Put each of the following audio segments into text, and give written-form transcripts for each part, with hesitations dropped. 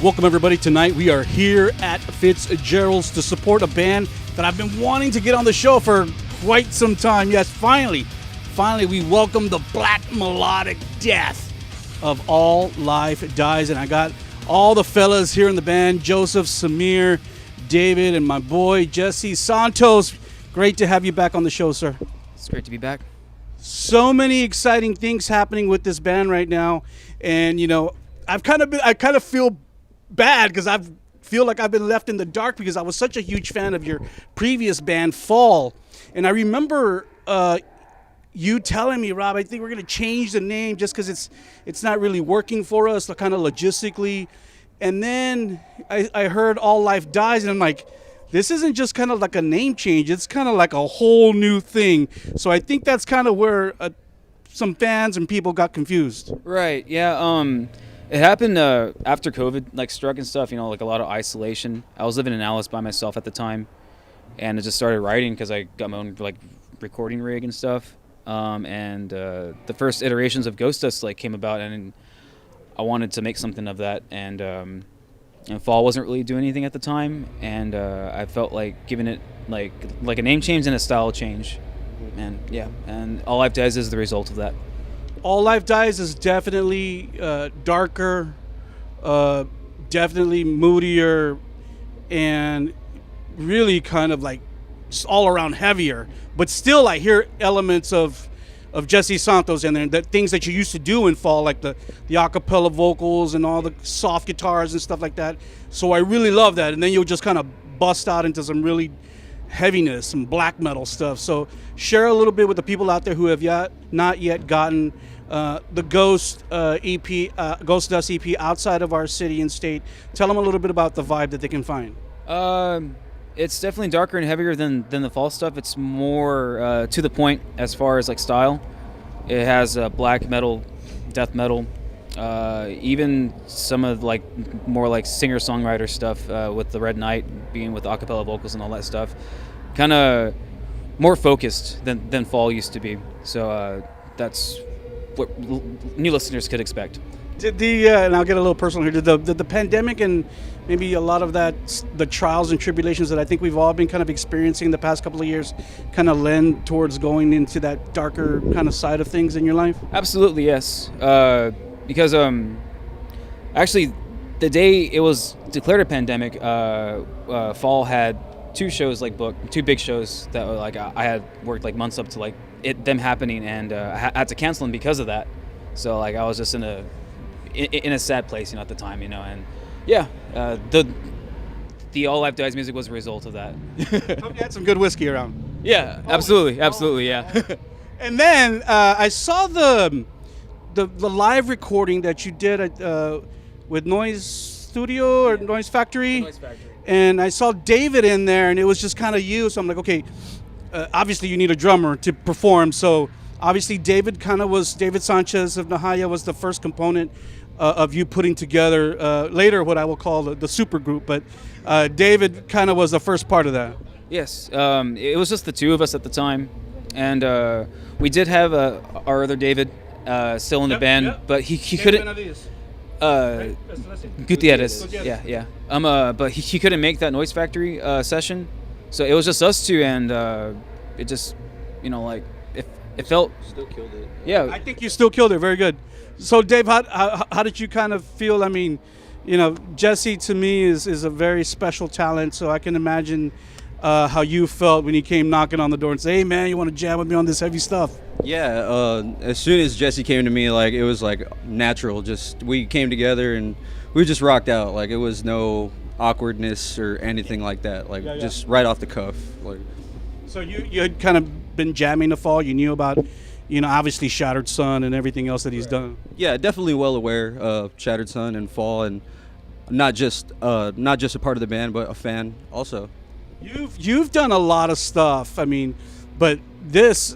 Welcome everybody. Tonight we are here at Fitzgerald's to support a band that I've been wanting to get on the show for quite some time. Yes, finally we welcome the black-melodic-death of All Life Dies. And I got all the fellas here in the band, Joseph, Semir, David, and my boy Jessie Santos. Great to have you back on the show, sir. It's great to be back. So many exciting things happening with this band right now. And you know, I kind of feel bad because I feel like I've been left in the dark because I was such a huge fan of your previous band, Fall. And I remember you telling me, Rob, I think we're going to change the name just because it's not really working for us, kind of logistically. And then I heard All Life Dies, and I'm like, this isn't just kind of like a name change. It's kind of like a whole new thing. So I think that's kind of where some fans and people got confused. Right, yeah. It happened after COVID struck and stuff, like a lot of isolation. I was living in Alice by myself at the time, and I just started writing because I got my own recording rig and stuff. And the first iterations of Ghost Dust came about, and I wanted to make something of that. And Fall wasn't really doing anything at the time, and I felt like giving it like a name change and a style change. And yeah, and All Life Dies is the result of that. All Life Dies is definitely darker, definitely moodier, and really kind of just all around heavier. But still, I hear elements of Jessie Santos in there, the things that you used to do in Fall, like the acapella vocals and all the soft guitars and stuff like that. So I really love that. And then you'll just kind of bust out into some really heaviness, some black metal stuff. So share a little bit with the people out there who have not yet gotten the Ghost EP, Ghost Dust EP outside of our city and state. Tell them a little bit about the vibe that they can find. It's definitely darker and heavier than the Fall stuff. It's more to the point as far as stuyle. It has black metal, death metal, even some of more singer-songwriter stuff with the Red Knight being with acapella vocals and all that stuff. Kind of more focused than Fall used to be. So that's what new listeners could expect. Did and I'll get a little personal here. Did the pandemic and maybe a lot of the trials and tribulations that I think we've all been kind of experiencing the past couple of years kind of lend towards going into that darker kind of side of things in your life? Absolutely, yes. Because actually, the day it was declared a pandemic, Fall had two shows booked, two big shows that were I had worked months up to them happening, and I had to cancel them because of that. So I was just in a sad place, at the time, and yeah, the All Life Dies music was a result of that. Hope you had some good whiskey around. Yeah, absolutely, yeah. And then I saw the live recording that you did at, with Noise Studio or Noise Factory. Noise Factory. And I saw David in there, and it was just kind of you. So I'm like, okay, obviously you need a drummer to perform. So obviously David Sanchez of Nahaya was the first component of you putting together later what I will call the super group. But David kind of was the first part of that. Yes, it was just the two of us at the time. And we did have our other David still in the band, but he couldn't. Guitarist. Yeah. But he couldn't make that Noise Factory session, so it was just us two, and it just, it felt. Still killed it. Yeah. I think you still killed it. Very good. So Dave, how did you kind of feel? I mean, Jessie to me is a very special talent, so I can imagine how you felt when he came knocking on the door and say, "Hey man, you want to jam with me on this heavy stuff?" Yeah, as soon as Jessie came to me, it was natural. Just we came together and we just rocked out. It was no awkwardness or anything like that. Just right off the cuff. So you had kind of been jamming the Fall. You knew about, obviously Shattered Sun and everything else that he's done. Yeah, definitely well aware of Shattered Sun and Fall, and not just a part of the band, but a fan also. You've done a lot of stuff. I mean, but this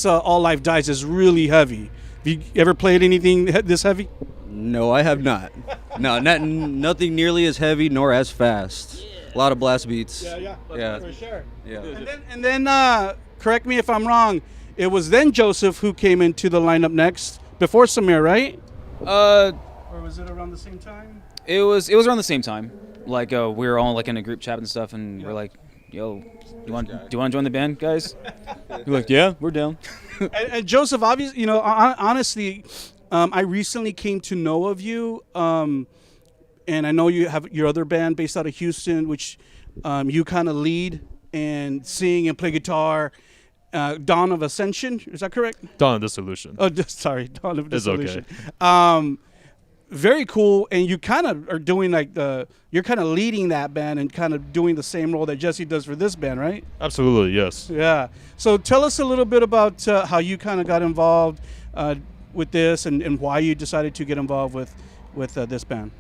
All Life Dies is really heavy. Have you ever played anything this heavy? No, I have not. No, nothing nearly as heavy nor as fast. Yeah. A lot of blast beats. Yeah, for sure. Yeah. And then correct me if I'm wrong. It was then Joseph who came into the lineup next before Semir, right? Or was it around the same time? It was around the same time. Like we were all like in a group chat and stuff, and we're like, "Yo, do you want to join the band, guys?" We're like, "Yeah, we're down." And Joseph, obviously, you know, honestly, I recently came to know of you, and I know you have your other band based out of Houston, which you kind of lead and sing and play guitar. Dawn of Ascension, is that correct? Dawn of Dissolution. Oh, sorry, Dawn of Dissolution. It's okay. Very cool, and you kind of are doing like you're kind of leading that band and kind of doing the same role that Jessie does for this band, right? Absolutely, yes. Yeah. So tell us a little bit about how you kind of got involved with this and why you decided to get involved with this band.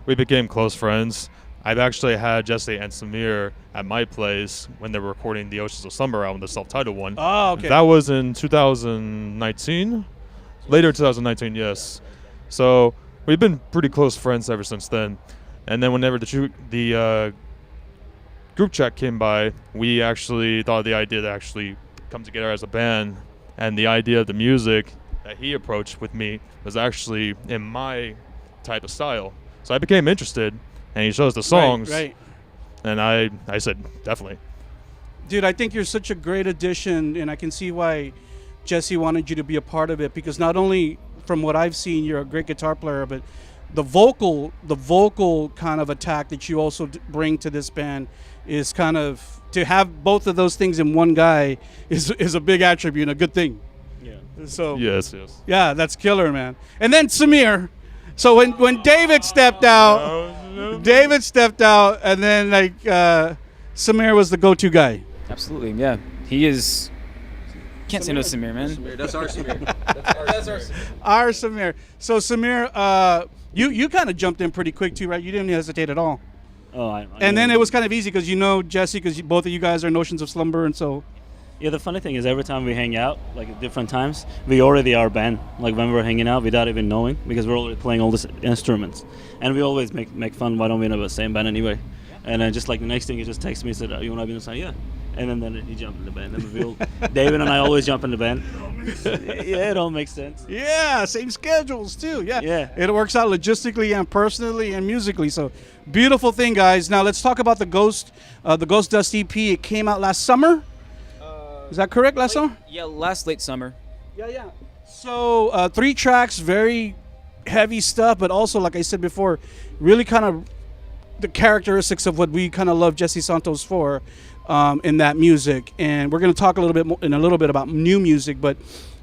We became close friends. I've actually had Jessie and Semir at my place when they were recording the Oceans of Slumber album, the self-titled one. Oh, okay. That was in 2019? Later 2019, yes. So we've been pretty close friends ever since then. And then whenever the group chat came by, we actually thought of the idea to actually come together as a band. And the idea of the music that he approached with me was actually in my type of style. So I became interested, and he shows the songs. Right. And I said, definitely. Dude, I think you're such a great addition, and I can see why Jessie wanted you to be a part of it, because not only from what I've seen, you're a great guitar player, but the vocal kind of attack that you also bring to this band is kind of, to have both of those things in one guy is a big attribute and a good thing. Yeah. So Yes. yeah, that's killer, man. And then Semir. So when David stepped out, and then like Semir was the go-to guy. Absolutely, yeah. He is. Can't say no to Semir, man. That's our Semir. That's our Our Semir. So Semir, you kind of jumped in pretty quick too, right? You didn't hesitate at all. Oh, I And know. then it was kind of easy because you know Jessie, because both of you guys are Notions of Slumber, and so. Yeah, the funny thing is every time we hang out, like at different times, we already are a band. Like when we're hanging out without even knowing, because we're already playing all these instruments. And we always make fun, why don't we have the same band anyway? And then just like the next thing, he just texts me and said, you want to be in the band? Yeah. And then he jumped in the band. And David and I always jump in the band. Yeah, it all makes sense. Yeah, same schedules too. Yeah. Yeah. It works out logistically and personally and musically. So beautiful thing, guys. Now let's talk about the Ghost Dust EP. It came out last summer. Is that correct? Last summer? Yeah, late summer. Yeah. So 3 tracks, very heavy stuff, but also, like I said before, really kind of the characteristics of what we kind of love Jessie Santos for in that music. And we're going to talk a little bit more, in a little bit about new music, but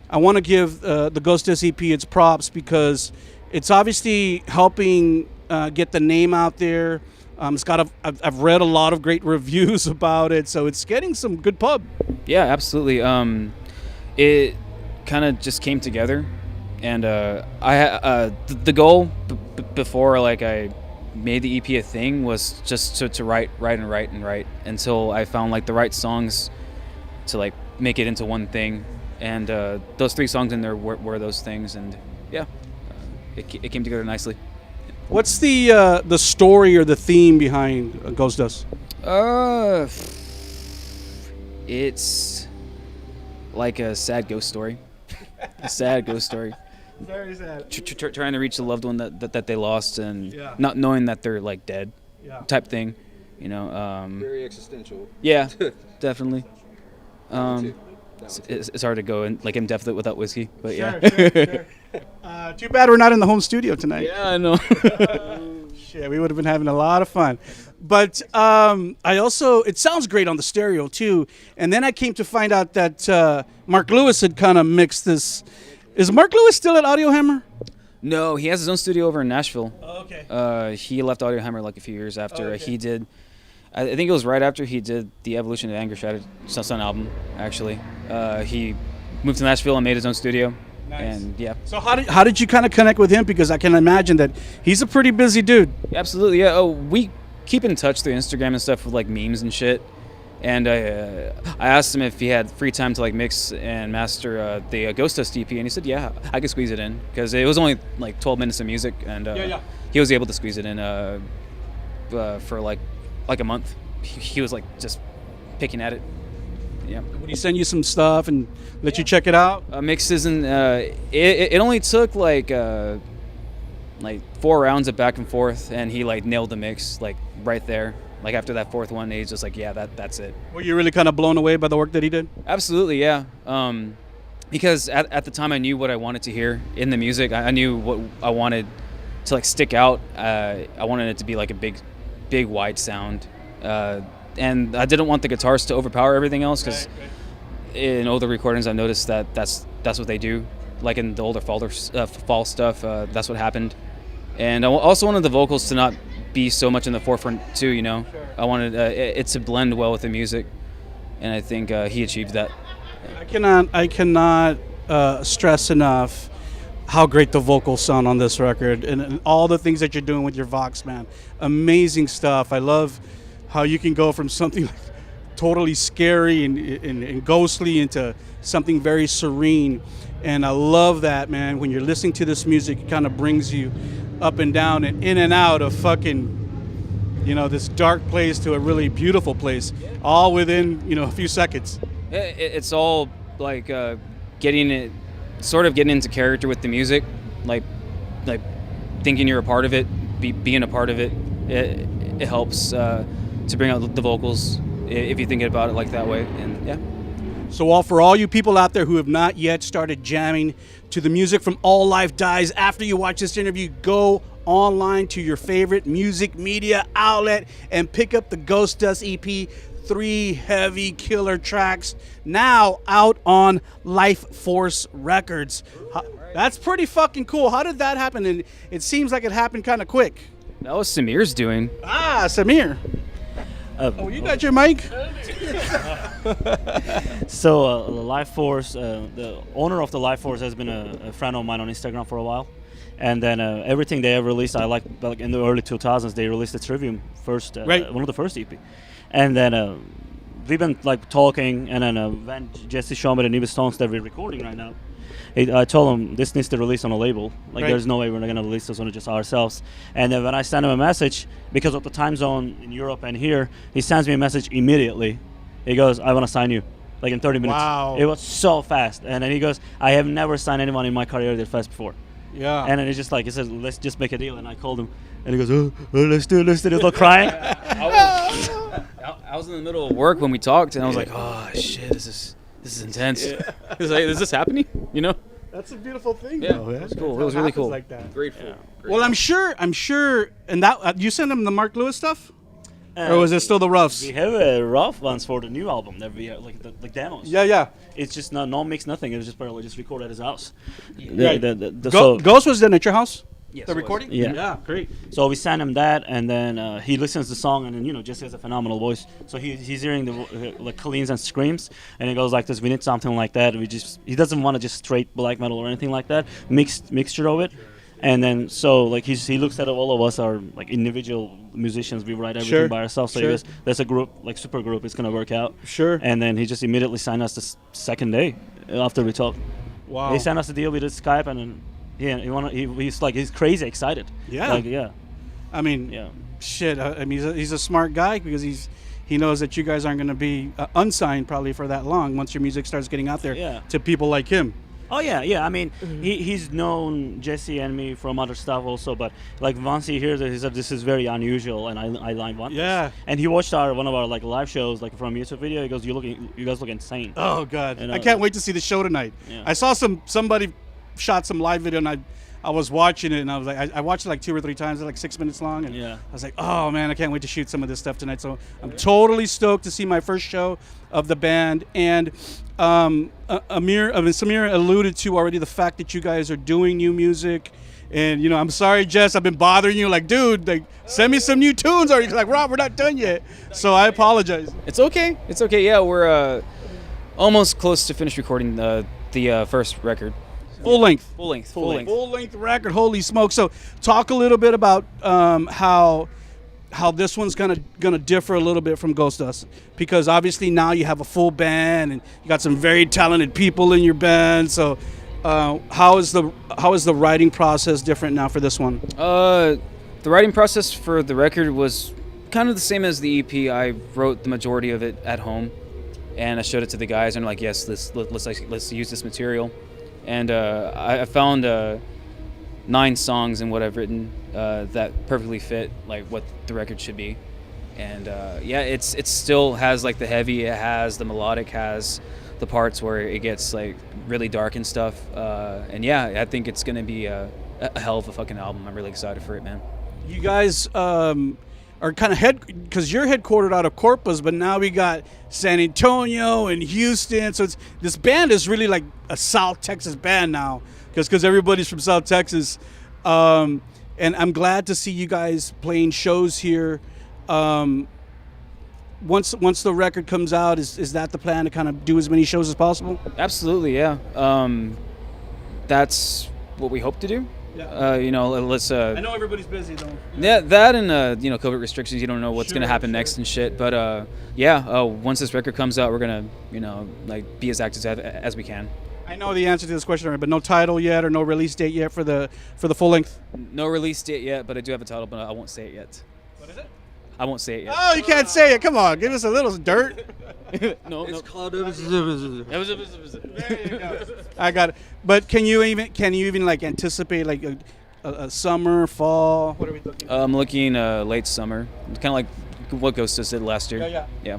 I want to give the Ghost Dust EP its props because it's obviously helping get the name out there. I've read a lot of great reviews about it, so it's getting some good pub. Yeah, absolutely. It kind of just came together, and the goal before like I made the EP a thing was just to write until I found like the right songs to like make it into one thing, and those 3 songs in there were those things, and yeah, it came together nicely. What's the story or the theme behind Ghost Dust? It's like a sad ghost story. A sad ghost story. Very sad. Trying to reach the loved one that they lost, and Yeah. not knowing that they're like dead, Yeah. type thing. You know. Very existential. Yeah, definitely. It's hard to go in depth without whiskey, but yeah. Sure. Too bad we're not in the home studio tonight. Yeah, I know. Shit, we would have been having a lot of fun. But it sounds great on the stereo too. And then I came to find out that Mark Lewis had kind of mixed this. Is Mark Lewis still at Audio Hammer? No, he has his own studio over in Nashville. Oh, okay. He left Audio Hammer like a few years after. Oh, okay. He did. I think it was right after he did the Evolution of Anger Shattered Sun album. Actually, he moved to Nashville and made his own studio. Nice. And yeah. So how did you kind of connect with him? Because I can imagine that he's a pretty busy dude. Absolutely, yeah. Oh, we keep in touch through Instagram and stuff with like memes and shit. And I asked him if he had free time to like mix and master the Ghost Dust EP, and he said, yeah, I could squeeze it in because it was only like 12 minutes of music, and he was able to squeeze it in for like a month. He was like just picking at it. Yeah. Would he send you some stuff and let you check it out? Mixes, and it only took like like 4 rounds of back and forth, and he like nailed the mix like right there. Like after that 4th one, he's just like, yeah, that's it. Were you really kind of blown away by the work that he did? Absolutely, yeah. Because at the time I knew what I wanted to hear in the music. I knew what I wanted to like stick out. I wanted it to be like a big wide sound, and I didn't want the guitars to overpower everything else, because in older recordings I noticed that that's what they do. Like in the older fall stuff, that's what happened. And I also wanted the vocals to not be so much in the forefront too, you know. I wanted it to blend well with the music, and I think he achieved that. I cannot stress enough how great the vocals sound on this record, and all the things that you're doing with your Vox, man. Amazing stuff. I love how you can go from something like totally scary and ghostly into something very serene. And I love that, man. When you're listening to this music, it kind of brings you up and down and in and out of fucking, you know, this dark place to a really beautiful place, all within, you know, a few seconds. It's all like getting into character with the music, like thinking you're a part of it, being a part of it. It helps to bring out the vocals if you think about it like that way, and yeah. So for all you people out there who have not yet started jamming to the music from All Life Dies, after you watch this interview, go online to your favorite music media outlet and pick up the Ghost Dust EP. 3 heavy killer tracks now out on Lifeforce Records. That's pretty fucking cool. How did that happen? And it seems like it happened kind of quick. That was Semir's doing. Ah, Semir. You got your mic? So Lifeforce, the owner of the Lifeforce has been a friend of mine on Instagram for a while. And then everything they ever released, I like in the early 2000s, they released the Trivium first, right. One of the first EP. And then we've been like talking, and then when Jessie showed me the newest songs that we're recording right now, I told him this needs to release on a label. Like, there's no way we're not going to release this on just ourselves. And then when I sent him a message, because of the time zone in Europe and here, he sends me a message immediately. He goes, I want to sign you. Like in 30 minutes. Wow. It was so fast. And then he goes, I have never signed anyone in my career that fast before. Yeah. And then it's just like, he says, let's just make a deal. And I called him, and he goes, oh, let's do it. He's all crying. I was in the middle of work when we talked, and I was like, oh shit, this is intense. He was like, is this happening? You know? That's a beautiful thing. Yeah, though, it was cool. It was really cool. Like that. Grateful. Yeah. Well, I'm sure, and that you sent him the Mark Lewis stuff, or was it still the roughs? We have rough ones for the new album that we like the demos. Yeah. It's just no mix, nothing. It was just probably just recorded at his house. Right. So Ghost was then at your house. Yes, The it was. recording. Yeah. Great. So we sent him that, and then he listens to the song, and then Jesse has a phenomenal voice. So he's hearing the like cleans and screams, and he goes like this. We need something like that. He doesn't want to just straight black metal or anything like that. Mixture of it, and then so like he looks at all of us are like individual musicians. We write everything by ourselves. So he goes, "There's a group like super group. It's gonna work out." Sure. And then he just immediately signed us the second day after we talked. Wow. They sent us a deal. We did Skype, and then. Yeah, he's crazy excited. Yeah. Like, yeah. I mean, Yeah. shit. I mean, he's a smart guy because he knows that you guys aren't going to be unsigned probably for that long once your music starts getting out there to people like him. Oh yeah. I mean, he's known Jessie and me from other stuff also, but like once he hears it, he said this is very unusual, and I want Yeah. this. And he watched one of our like live shows like from a YouTube video. He goes, you guys look insane. Oh God, You know, I can't wait to see the show tonight. Yeah. I saw somebody shot some live video, and I was watching it, and I was like, I watched it like 2 or 3 times. It's like 6 minutes long, and Yeah. I was like, oh man, I can't wait to shoot some of this stuff tonight. So I'm totally stoked to see my first show of the band. And Semir alluded to already the fact that you guys are doing new music. And I'm sorry, Jess, I've been bothering you. Like, dude, like, send me some new tunes already. Like, Rob, we're not done yet. So I apologize. It's okay. Yeah, we're almost close to finish recording the first record. Full length record. Holy smoke! So talk a little bit about how this one's gonna differ a little bit from Ghost Dust, because obviously now you have a full band and you got some very talented people in your band. So how is the writing process different now for this one? The writing process for the record was kind of the same as the EP. I wrote the majority of it at home, and I showed it to the guys, and like, yes, let's use this material. And I found 9 songs and what I've written that perfectly fit like what the record should be. And yeah, it still has like the heavy, it has the melodic, has the parts where it gets like really dark and stuff. And yeah, I think it's gonna be a hell of a fucking album. I'm really excited for it, man. You guys are kind of because you're headquartered out of Corpus, but now we got San Antonio and Houston. So this band is really like a South Texas band now, because everybody's from South Texas. And I'm glad to see you guys playing shows here. Once the record comes out, is that the plan, to kind of do as many shows as possible? Absolutely, yeah. That's what we hope to do. Yeah. You know, let's. I know everybody's busy though. Yeah, that and you know, COVID restrictions. You don't know what's gonna happen next and shit. But yeah, once this record comes out, we're gonna, you know, like be as active as we can. I know the answer to this question already, but no title yet or no release date yet for the full length. No release date yet, but I do have a title, but I won't say it yet. What is it? I won't say it yet. Oh, you can't say it. Come on, give us a little dirt. No. It's called. There you go. I got it. But can you even like anticipate like a summer, fall? What are we looking at? I'm looking late summer, kind of like what Ghost did last year. Yeah.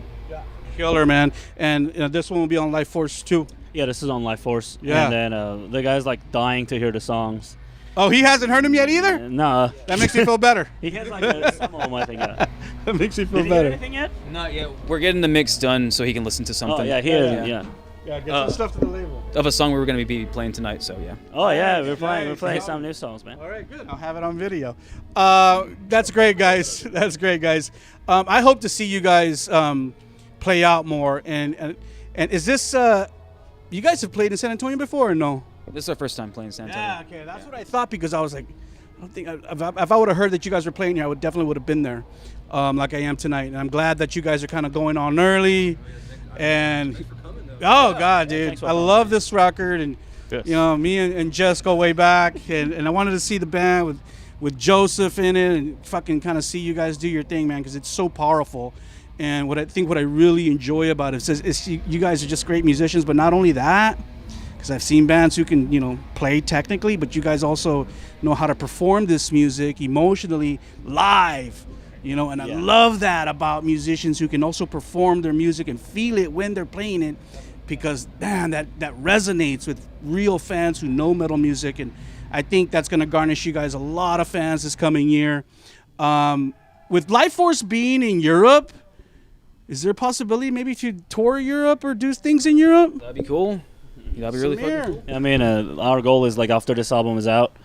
Killer, man. And this one will be on Lifeforce too. Yeah, this is on Lifeforce. Yeah. And then the guy's like dying to hear the songs. Oh, he hasn't heard them yet either? Nah. That makes me feel better. He has like some of them, I think. Yeah. That makes me feel Did he hear better. anything yet? Not yet. We're getting the mix done so he can listen to something. Oh yeah, he is. Yeah. Yeah. Yeah, get some stuff to the label. Of a song we were going to be playing tonight, so yeah. Oh yeah, we're playing Nice. some new songs, man. All right, good. I'll have it on video. That's great, guys. That's great, guys. I hope to see you guys play out more. And is this you guys have played in San Antonio before or no? This is our first time playing San Antonio. Yeah, okay. That's what I thought, because I was like, I don't think if I would have heard that you guys were playing here, I definitely would have been there, like I am tonight. And I'm glad that you guys are kind of going on early. And oh God, dude, I love this record, and Yes. you know, me and Jess go way back, and I wanted to see the band with Joseph in it, and fucking kind of see you guys do your thing, man, because it's so powerful. And what I really enjoy about it is you guys are just great musicians, but not only that, because I've seen bands who can, you know, play technically, but you guys also know how to perform this music emotionally live, you know, and I love that about musicians who can also perform their music and feel it when they're playing it, because man, that resonates with real fans who know metal music, and I think that's going to garnish you guys a lot of fans this coming year. With Lifeforce being in Europe, is there a possibility maybe to tour Europe or do things in Europe? That'd be cool. That'd be really fucking cool. I mean, our goal is like after this album is out,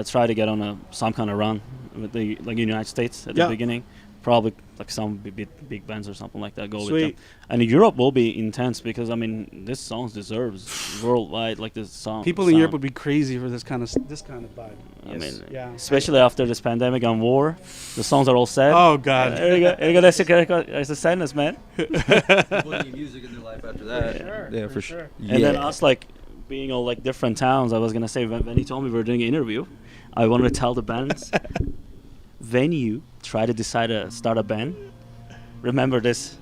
try to get on some kind of run with the United States at the beginning. Probably like some big bands or something like that. Go with them. And Europe will be intense, because I mean, this song deserves worldwide like this song. People in Europe would be crazy for this kind of vibe. I mean, especially after this pandemic and war, the songs are all sad. Oh God. There you go. That's a sadness, man. People need music in their life after that. Sure, For sure. And then us like being all like different towns. I was gonna say when he told me we were doing an interview, I wanted to tell the bands, when you try to decide to start a band, remember this: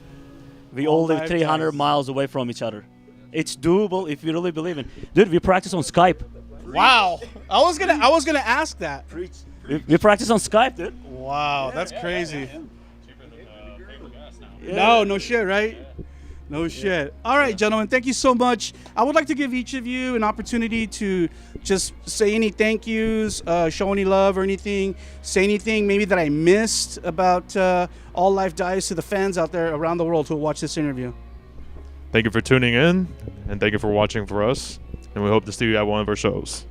we all live 300 miles away from each other. It's doable if you really believe in. Dude, we practice on Skype. Wow. I was gonna ask that. We practice on Skype, dude. Wow, that's crazy. Cheaper than paper gas now. No shit, right? No shit. All right, gentlemen, thank you so much. I would like to give each of you an opportunity to just say any thank yous, show any love or anything, say anything maybe that I missed about All Life Dies to the fans out there around the world who will watch this interview. Thank you for tuning in, and thank you for watching for us. And we hope to see you at one of our shows.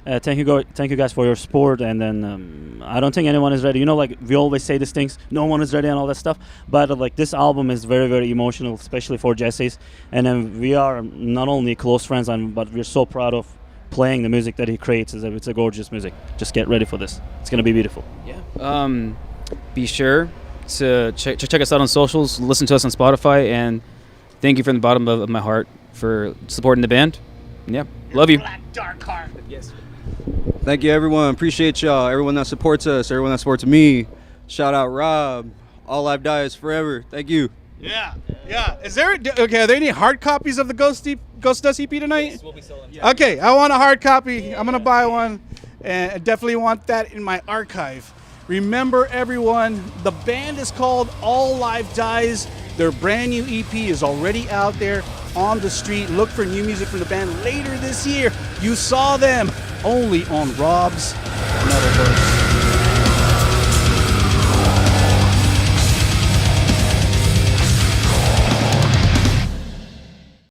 Thank you guys for your support. And then I don't think anyone is ready. You know, like we always say these things, no one is ready and all that stuff. But like this album is very, very emotional, especially for Jesse's. And then we are not only close friends, but we're so proud of playing the music that he creates. It's a gorgeous music. Just get ready for this. It's gonna be beautiful. Yeah. Be sure to check us out on socials, listen to us on Spotify, and thank you from the bottom of my heart for supporting the band. Yeah, love you. Black dark heart. Yes. Thank you, everyone. Appreciate y'all. Everyone that supports us. Everyone that supports me. Shout out Rob. All Life Dies forever. Thank you. Yeah, yeah. Is there okay? Are there any hard copies of the Ghost Dust EP tonight? We'll be selling. Okay, I want a hard copy. I'm gonna buy one, and I definitely want that in my archive. Remember, everyone, the band is called All Life Dies. Their brand new EP is already out there on the street. Look for new music from the band later this year. You saw them only on Rob's MetalWorks.